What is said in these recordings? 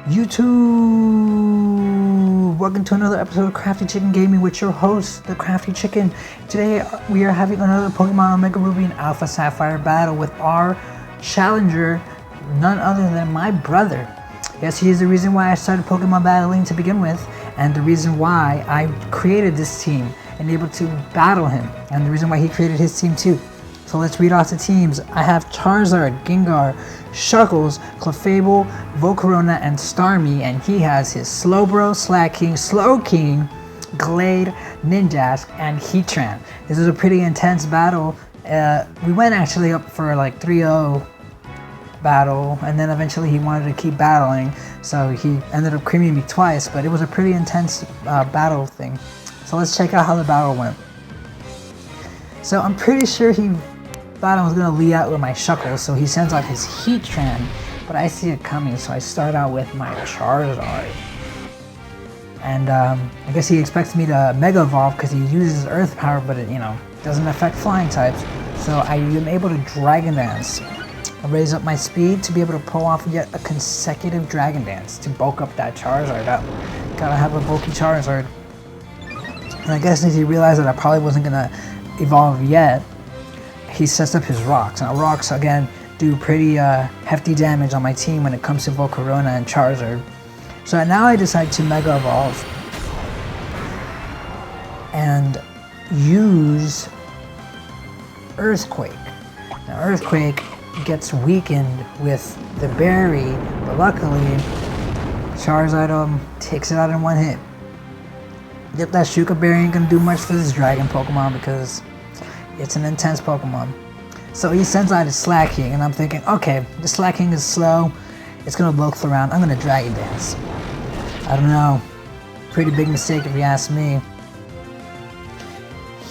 YouTube! Welcome to another episode of Crafty Chicken Gaming with your host, the Crafty Chicken. Today we are having another Pokemon Omega Ruby and Alpha Sapphire battle with our challenger, none other than my brother. Yes, he is the reason why I started Pokemon battling to begin with, and the reason why I created this team and able to battle him, and the reason why he created his team too. So let's read off the teams. I have Charizard, Gengar, Shuckles, Clefable, Volcarona, and Starmie, and he has his Slowbro, Slaking, Slowking, Glade, Ninjask, and Heatran. This is a pretty intense battle. We went actually up for like 3-0 battle, and then eventually he wanted to keep battling, so he ended up creaming me twice, but it was a pretty intense battle thing. So let's check out how the battle went. So I'm pretty sure he thought I was going to lead out with my Shuckles, so he sends out his Heatran, but I see it coming, so I start out with my Charizard. And I guess he expects me to Mega Evolve because he uses Earth Power, but it, doesn't affect flying types. So I am able to Dragon Dance. I raise up my speed to be able to pull off yet a consecutive Dragon Dance to bulk up that Charizard up. Gotta have a bulky Charizard. And I guess since he realized that I probably wasn't going to evolve yet, he sets up his rocks. Now rocks again do pretty hefty damage on my team when it comes to Volcarona and Charizard. So now I decide to Mega Evolve and use Earthquake. Now Earthquake gets weakened with the berry, but luckily Charizard takes it out in one hit. Yep, that Shuka berry ain't gonna do much for this dragon Pokemon because it's an intense Pokemon. So he sends out his Slaking, and I'm thinking, okay, the Slaking is slow, it's gonna bulk around, I'm gonna Dragon Dance. I don't know, pretty big mistake if you ask me.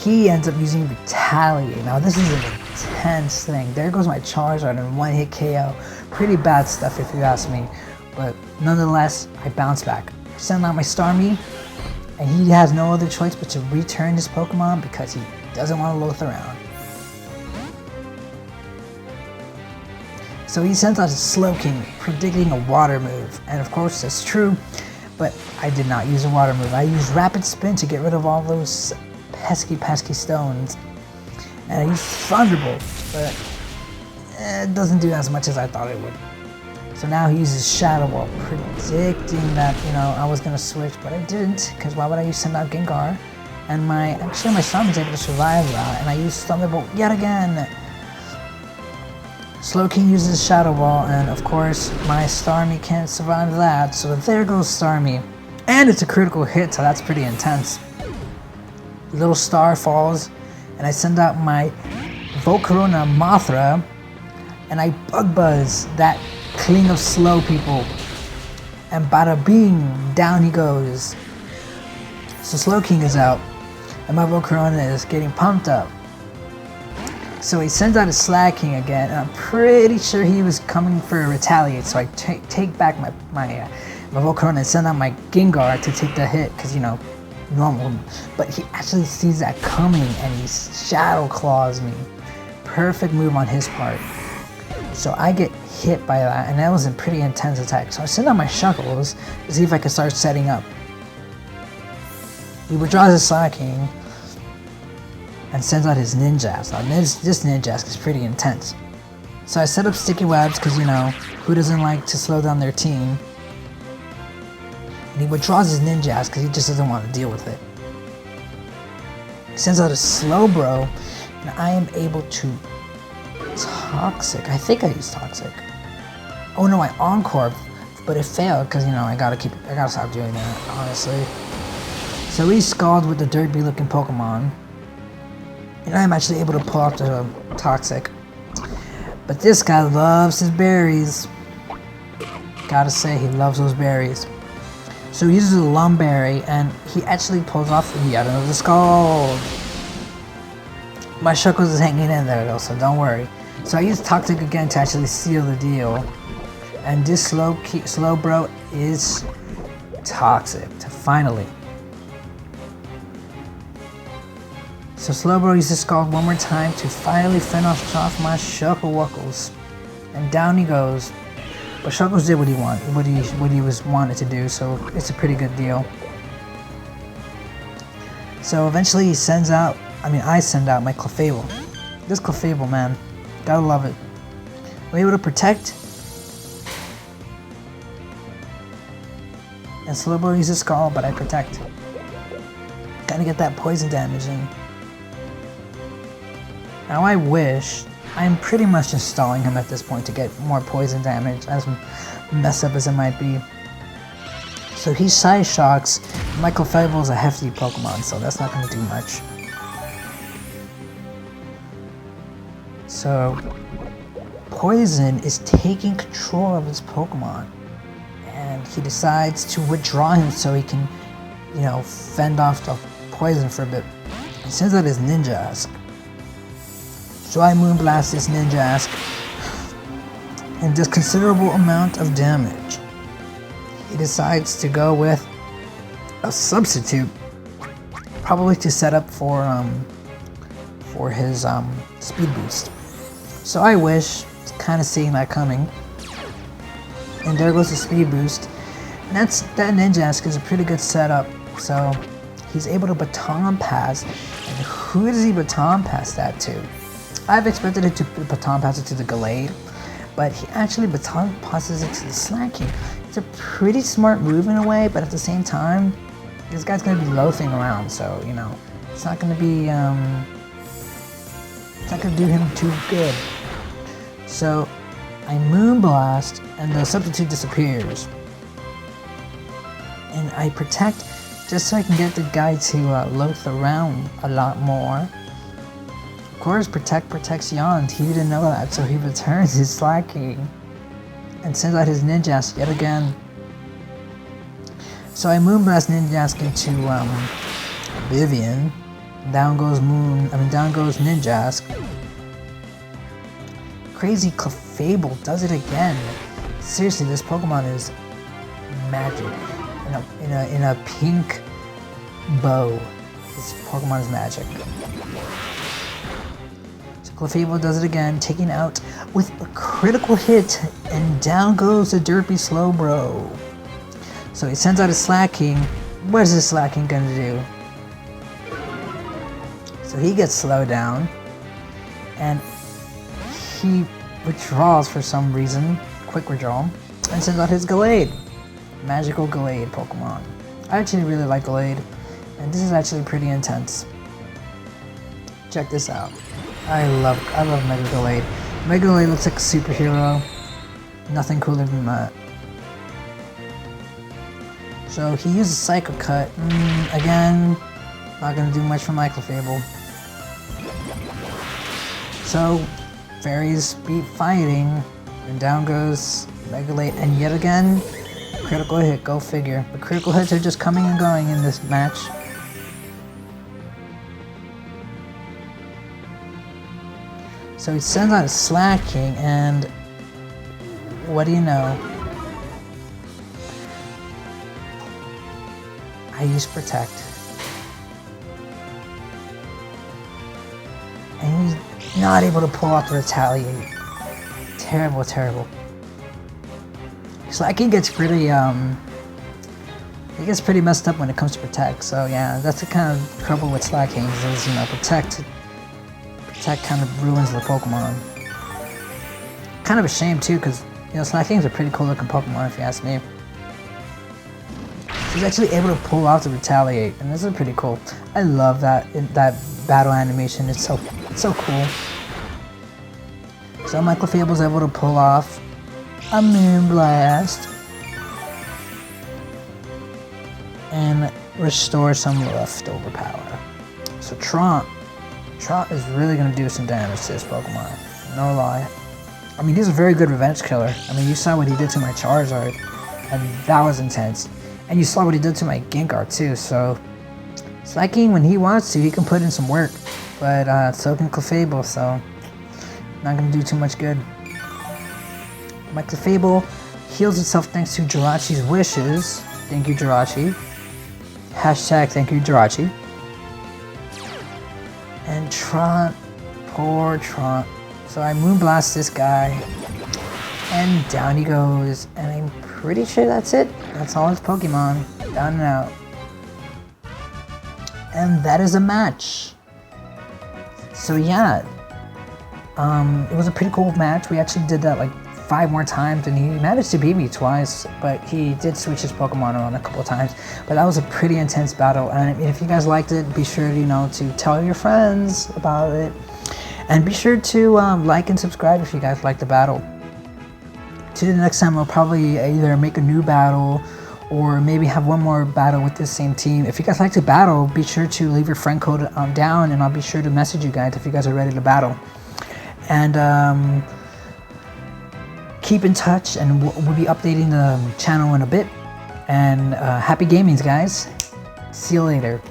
He ends up using Retaliate. Now this is an intense thing. There goes my Charizard in one hit KO. Pretty bad stuff if you ask me, but nonetheless, I bounce back. Send out my Starmie, and he has no other choice but to return his Pokemon because he doesn't want to loaf around. So he sends out his Slowking, predicting a water move. And of course that's true, but I did not use a water move. I used Rapid Spin to get rid of all those pesky stones. And I used Thunderbolt, but it doesn't do as much as I thought it would. So now he uses Shadow Ball, predicting that, I was going to switch, but I didn't, because why would I send out Gengar? And my son was able to survive that, and I used Thunderbolt yet again. Slowking uses Shadow Ball, and of course my Starmie can't survive that, so there goes Starmie. And it's a critical hit, so that's pretty intense. Little star falls, and I send out my Volcarona Mothra, and I Bug Buzz that king of slow people. And bada bing, down he goes. So Slowking is out, and my Volcarona is getting pumped up. So he sends out his Slaking again, and I'm pretty sure he was coming for a Retaliate, so I take back my Volcarona and send out my Gengar to take the hit, because, normal. But he actually sees that coming, and he Shadow Claws me. Perfect move on his part. So I get hit by that, and that was a pretty intense attack. So I send out my Shuckles to see if I can start setting up. He withdraws his Slaking and sends out his Ninjask. Now this Ninjask is pretty intense. So I set up Sticky Webs because, who doesn't like to slow down their team? And he withdraws his Ninjask because he just doesn't want to deal with it. He sends out a Slowbro, and I am able to Toxic. I think I used Toxic. Oh no, I Encore, but it failed because I gotta stop doing that, honestly. So he Scald with the Derpy looking Pokemon, and I'm actually able to pull out the Toxic. But this guy loves his berries. Gotta say, he loves those berries. So he uses a Lumberry, and he actually pulls off yet another Scald. My Shuckles is hanging in there though, so don't worry. So I use Toxic again to actually seal the deal. And this Slowbro is Toxic, finally. So Slowbro uses Scald one more time to finally finish off my Shuckle-Wuckles. And down he goes. But Shuckles did what he was wanted to do, so it's a pretty good deal. So eventually he sends out, I send out my Clefable. This Clefable, man, gotta love it. I'm able to protect. And Slowbro uses Scald, but I protect. Gotta get that poison damage in. Now I wish, I'm pretty much installing him at this point to get more poison damage, as messed up as it might be. So he Side Shocks. My Clefable is a hefty Pokemon, so that's not gonna do much. So Poison is taking control of his Pokemon, and he decides to withdraw him so he can, fend off the poison for a bit. He sends out his Ninjask. So I Moonblast this Ninjask and does considerable amount of damage. He decides to go with a substitute, probably to set up for his speed boost. So I wish, kind of seeing that coming, and there goes the speed boost. And that Ninjask is a pretty good setup. So he's able to Baton Pass, and who does he Baton Pass that to? I've expected it to Baton Pass it to the Gallade, but he actually Baton Passes it to the Slaking. It's a pretty smart move in a way, but at the same time, this guy's gonna be loafing around, so it's not gonna be it's not gonna do him too good. So I Moonblast, and the substitute disappears, and I protect just so I can get the guy to loaf around a lot more. Of course, Protect protects Yond. He didn't know that, so he returns his Slaking and sends out his Ninjask yet again. So I Moonblast Ninjask into Vivian. Down goes Ninjask. Crazy Clefable does it again. Seriously, this Pokemon is magic. In a pink bow. This Pokemon is magic. So Clefable does it again, taking out with a critical hit, and down goes the derpy Slowbro. So he sends out his Slaking. What is his Slaking gonna do? So he gets slowed down, and he withdraws for some reason, quick withdrawal, and sends out his Gallade. Magical Gallade Pokemon. I actually really like Gallade, and this is actually pretty intense. Check this out. I love Mega Gallade. Mega Gallade looks like a superhero. Nothing cooler than that. So he uses Psycho Cut. Again, not gonna do much for my Clefable. So fairies beat fighting, and down goes Mega Gallade, and yet again, critical hit, go figure. The critical hits are just coming and going in this match. So he sends out a Slaking, and what do you know? I use Protect. And he's not able to pull off the Retaliate. Terrible, terrible. Slaking gets pretty, it gets pretty messed up when it comes to Protect, so yeah, that's the kind of trouble with Slaking, is, Protect kind of ruins the Pokemon. Kind of a shame too, because, Slaking's a pretty cool looking Pokemon if you ask me. He's actually able to pull off the Retaliate, and this is pretty cool. I love that battle animation, it's so cool. So my Clefable's able to pull off a Moonblast and restore some leftover power. So Trot is really going to do some damage to this Pokemon, no lie. He's a very good revenge killer. You saw what he did to my Charizard, and that was intense. And you saw what he did to my Gengar too, so Slaking, when he wants to, he can put in some work, but so can Clefable, so not going to do too much good. My Clefable heals itself thanks to Jirachi's wishes. Thank you, Jirachi. Hashtag thank you, Jirachi. And Trot, poor Trot. So I Moonblast this guy, And down he goes. And I'm pretty sure that's it. That's all his Pokemon. Down and out. And that is a match. So yeah. It was a pretty cool match. We actually did that like 5 more times, and he managed to beat me twice, but he did switch his Pokemon around a couple of times. But that was a pretty intense battle, and if you guys liked it, be sure to tell your friends about it, and be sure to like and subscribe if you guys like the battle. To the next time, I'll probably either make a new battle or maybe have one more battle with this same team. If you guys like to battle, be sure to leave your friend code down, and I'll be sure to message you guys if you guys are ready to battle. And keep in touch, and we'll be updating the channel in a bit. And happy gamings, guys. See you later.